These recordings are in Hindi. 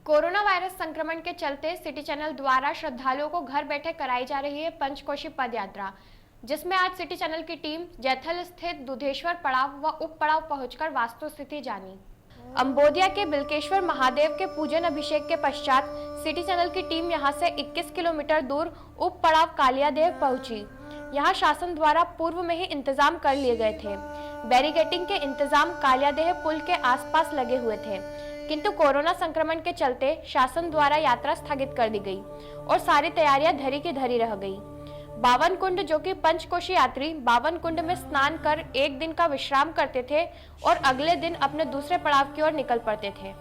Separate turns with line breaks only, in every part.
कोरोना वायरस संक्रमण के चलते सिटी चैनल द्वारा श्रद्धालुओं को घर बैठे कराई जा रही है पंचकोशी पद यात्रा, जिसमें आज सिटी चैनल की टीम जैथल स्थित दुधेश्वर पड़ाव व उप पड़ाव पहुंचकर वास्तु स्थिति जानी। अंबोदिया के बिल्केश्वर महादेव के पूजन अभिषेक के पश्चात सिटी चैनल की टीम यहां से 21 किलोमीटर दूर उप पड़ाव कालियादेव पहुंची। यहां शासन द्वारा पूर्व में ही इंतजाम कर लिए गए थे। बैरिकेडिंग के इंतजाम कालियादेव पुल के आसपास लगे हुए थे, किंतु कोरोना संक्रमण के चलते शासन द्वारा यात्रा स्थगित कर दी गई और सारी तैयारियां धरी की धरी रह गई। 52 कुंड जो कि पंचकोशी यात्री 52 कुंड में स्नान कर एक दिन का विश्राम करते थे और अगले दिन अपने दूसरे पड़ाव की ओर निकल पड़ते थे।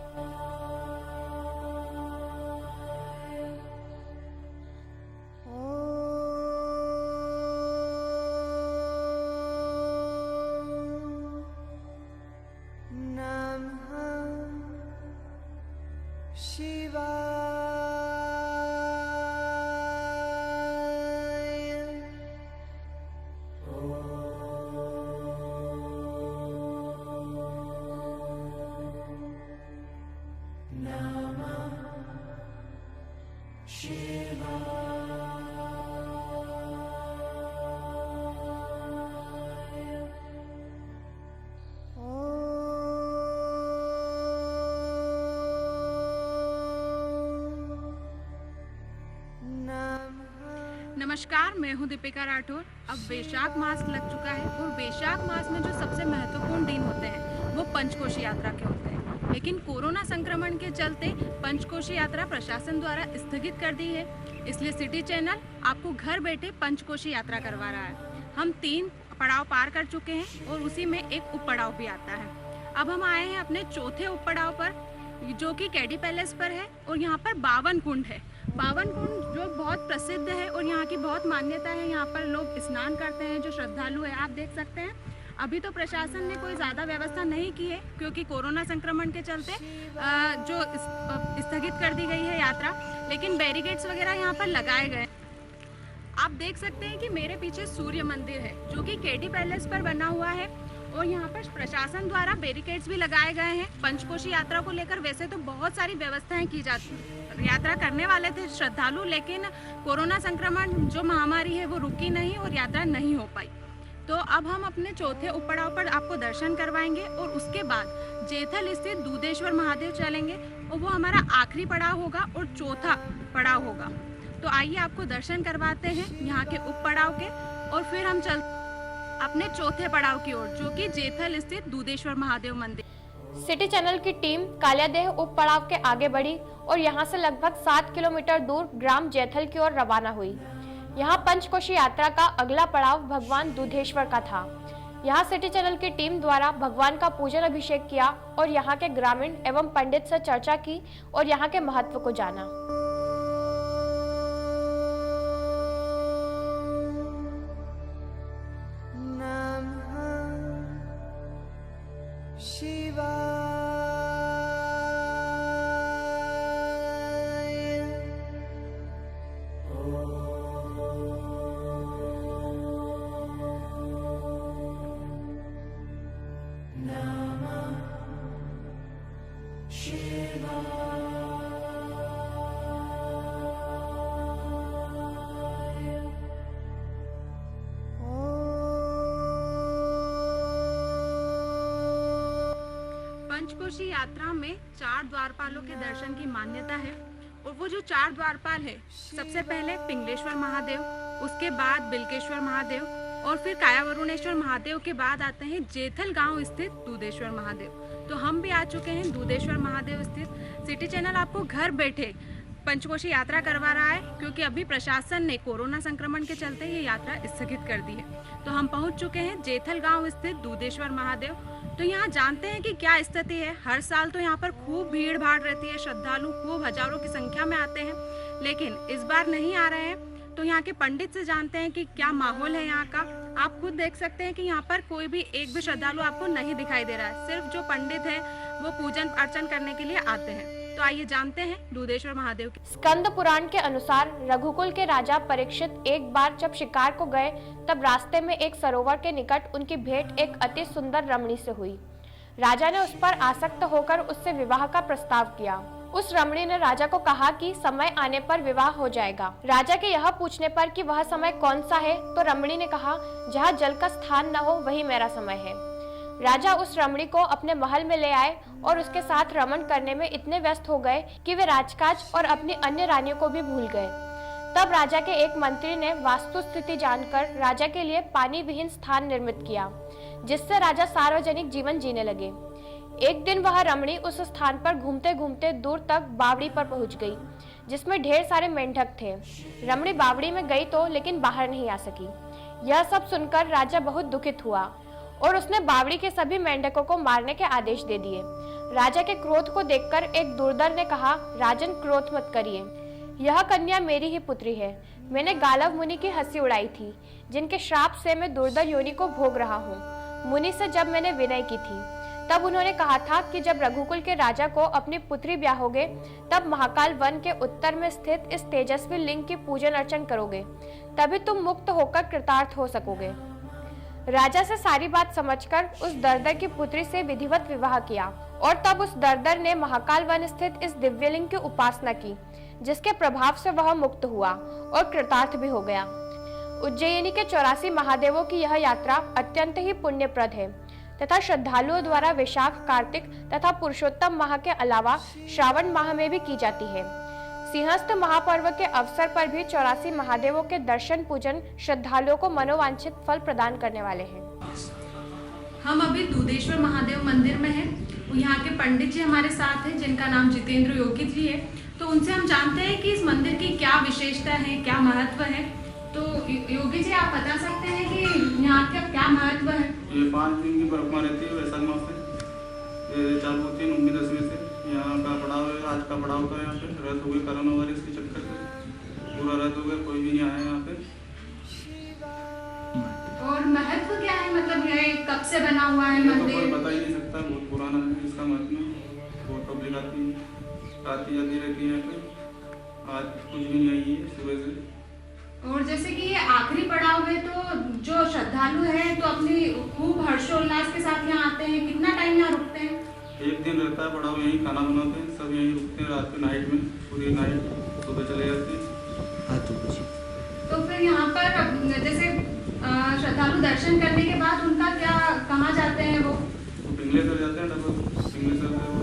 नमस्कार, मैं हूं दीपिका राठौर। अब वैशाख मास लग चुका है और वैशाख मास में जो सबसे महत्वपूर्ण दिन होते हैं वो पंचकोशी यात्रा के होते हैं, लेकिन कोरोना संक्रमण के चलते पंचकोशी यात्रा प्रशासन द्वारा स्थगित कर दी है। इसलिए सिटी चैनल आपको घर बैठे पंचकोशी यात्रा करवा रहा है। हम 3 पड़ाव पार कर चुके हैं और उसी में एक उप पड़ाव भी आता है। अब हम आए हैं अपने चौथे उप पड़ाव पर, जो कि केडी पैलेस पर है और यहाँ पर 52 कुंड है। 52 कुंड जो बहुत प्रसिद्ध है और यहाँ की बहुत मान्यता है। यहाँ पर लोग स्नान करते हैं, जो श्रद्धालु है। आप देख सकते हैं अभी तो प्रशासन ने कोई ज़्यादा व्यवस्था नहीं की है, क्योंकि कोरोना संक्रमण के चलते जो स्थगित कर दी गई है यात्रा, लेकिन बैरिकेड्स वगैरह यहाँ पर लगाए गए। आप देख सकते हैं कि मेरे पीछे सूर्य मंदिर है, जो कि केडी पैलेस पर बना हुआ है और यहाँ पर प्रशासन द्वारा बैरिकेड्स भी लगाए गए हैं। पंचकोशी यात्रा को लेकर वैसे तो बहुत सारी व्यवस्थाएं की जाती, यात्रा करने वाले थे श्रद्धालु, लेकिन कोरोना संक्रमण जो महामारी है वो रुकी नहीं और यात्रा नहीं हो पाई। तो अब हम अपने चौथे उप पड़ाव पर आपको दर्शन करवाएंगे और उसके बाद जैथल स्थित दुधेश्वर महादेव चलेंगे और वो हमारा आखिरी पड़ाव होगा और चौथा पड़ाव होगा। तो आइए आपको दर्शन करवाते हैं यहाँ के उप पड़ाव के, और फिर हम चल अपने चौथे पड़ाव की ओर, जो कि जैथल स्थित दुधेश्वर महादेव मंदिर।
सिटी चैनल की टीम कालियादेव उप पड़ाव के आगे बढ़ी और यहां से लगभग 7 किलोमीटर दूर ग्राम जैथल की ओर रवाना हुई। यहां पंचकोशी यात्रा का अगला पड़ाव भगवान दुधेश्वर का था। यहां सिटी चैनल की टीम द्वारा भगवान का पूजन अभिषेक किया और यहां के ग्रामीण एवं पंडित से चर्चा की और यहां के महत्व को जाना।
पंचकोशी यात्रा में 4 द्वारपालों के दर्शन की मान्यता है और वो जो 4 द्वारपाल है, सबसे पहले पिंगलेश्वर महादेव, उसके बाद बिल्केश्वर महादेव और फिर कायावरुणेश्वर महादेव के बाद आते हैं जैथल गांव स्थित दुधेश्वर महादेव। तो हम भी आ चुके हैं दुधेश्वर महादेव स्थित। सिटी चैनल आपको घर बैठे पंचकोशी यात्रा करवा रहा है, क्योंकि अभी प्रशासन ने कोरोना संक्रमण के चलते ये यात्रा स्थगित कर दी है। तो हम पहुंच चुके हैं जैथल गांव स्थित दुधेश्वर महादेव। तो यहाँ जानते हैं कि क्या स्थिति है। हर साल तो यहाँ पर खूब भीड़ भाड़ रहती है, श्रद्धालु खूब हजारों की संख्या में आते हैं, लेकिन इस बार नहीं आ रहे हैं। तो यहाँ के पंडित से जानते हैं कि क्या माहौल है यहाँ का। आप खुद देख सकते हैं कि यहाँ पर कोई भी एक भी श्रद्धालु आपको नहीं दिखाई दे रहा है। सिर्फ जो पंडित है वो पूजन अर्चन करने के लिए आते हैं। तो आइए जानते हैं दुधेश्वर महादेव की।
स्कंद पुराण के अनुसार रघुकुल के राजा परीक्षित एक बार जब शिकार को गए तब रास्ते में एक सरोवर के निकट उनकी भेंट एक अति सुंदर रमणी से हुई। राजा ने उस पर आसक्त होकर उससे विवाह का प्रस्ताव किया। उस रमणी ने राजा को कहा कि समय आने पर विवाह हो जाएगा। राजा के यह पूछने पर कि वह समय कौन सा है, तो रमणी ने कहा, जहाँ जल का स्थान न हो वही मेरा समय है। राजा उस रमणी को अपने महल में ले आए और उसके साथ रमण करने में इतने व्यस्त हो गए कि वे राजकाज और अपनी अन्य रानियों को भी भूल गए। तब राजा के एक मंत्री ने वास्तु स्थिति जानकर राजा के लिए पानी विहीन स्थान निर्मित किया, जिससे राजा सार्वजनिक जीवन जीने लगे। एक दिन वह रमणी उस स्थान पर घूमते घूमते दूर तक बावड़ी पर पहुंच गई, जिसमें ढेर सारे मेंढक थे। रमणी बावड़ी में गई तो लेकिन बाहर नहीं आ सकी। यह सब सुनकर राजा बहुत दुखित हुआ और उसने बावड़ी के सभी मेंढकों को मारने के आदेश दे दिए। राजा के क्रोध को देखकर एक दुर्धर ने कहा, राजन क्रोध मत करिए, यह कन्या मेरी ही पुत्री है। मैंने गालव मुनि की हंसी उड़ाई थी, जिनके श्राप से मैं दुर्धर योनि को भोग रहा हूँ। मुनि से जब मैंने विनय की थी, तब उन्होंने कहा था कि जब रघुकुल के राजा को अपनी पुत्री ब्याहोगे, तब महाकाल वन के उत्तर में स्थित इस तेजस्वी लिंग की पूजन अर्चन करोगे, तभी तुम मुक्त होकर कृतार्थ हो सकोगे। राजा से सारी बात समझकर उस दरदर की पुत्री से विधिवत विवाह किया और तब उस दरदर ने महाकाल वन स्थित इस दिव्यलिंग की उपासना की, जिसके प्रभाव से वह मुक्त हुआ और कृतार्थ भी हो गया। उज्जैनी के 84 महादेवों की यह यात्रा अत्यंत ही पुण्यप्रद है तथा श्रद्धालुओं द्वारा वैशाख, कार्तिक तथा पुरुषोत्तम माह के अलावा श्रावण माह में भी की जाती है। सिंहस्थ महापर्व के अवसर पर भी 84 महादेवों के दर्शन पूजन श्रद्धालुओं को मनोवांछित फल प्रदान करने वाले हैं।
हम अभी दूधेश्वर महादेव मंदिर में हैं। यहाँ के पंडित जी हमारे साथ हैं, जिनका नाम जितेंद्र योगी जी है। तो उनसे हम जानते हैं कि इस मंदिर की क्या विशेषता है, क्या महत्व है। तो योगी जी, आप बता सकते हैं कि यहाँ का क्या महत्व है?
ये 5 दिन की परिक्रमा रहती है वैशाख मास से। ये चालू होती है 9वीं 10वीं से। यहाँ का पड़ाव है, आज का पड़ाव का यहाँ पे रथ हो गए कोरोना वायरस के चक्कर से पूरा रथ हो गया, कोई भी नहीं आया यहाँ पे।
और महत्व क्या है, मतलब ये कब से बना हुआ है मंदिर?
कोई बता ही नहीं सकता, बहुत पुराना है इसका महत्व। बहुत पब्लिक आती जाती रहती है यहाँ पे। आज कुछ भी नहीं आई है सुबह से।
और जैसे कि ये आखिरी पड़ाव है, तो जो श्रद्धालु हैं तो अपनी खूब हर्षोल्लास के साथ यहाँ आते हैं। कितना टाइम यहाँ रुकते हैं?
एक दिन रहता है पड़ाव, यहीं खाना बनाते हैं, सब यहीं रुकते हैं रात के नाइट में, पूरी नाइट, सुबह चले जाते हैं।
तो फिर यहाँ पर जैसे श्रद्धालु दर्शन करने के बाद उनका क्या, कहाँ जाते हैं वो?
पिंगलेसर जाते हैं, पिंगलेसर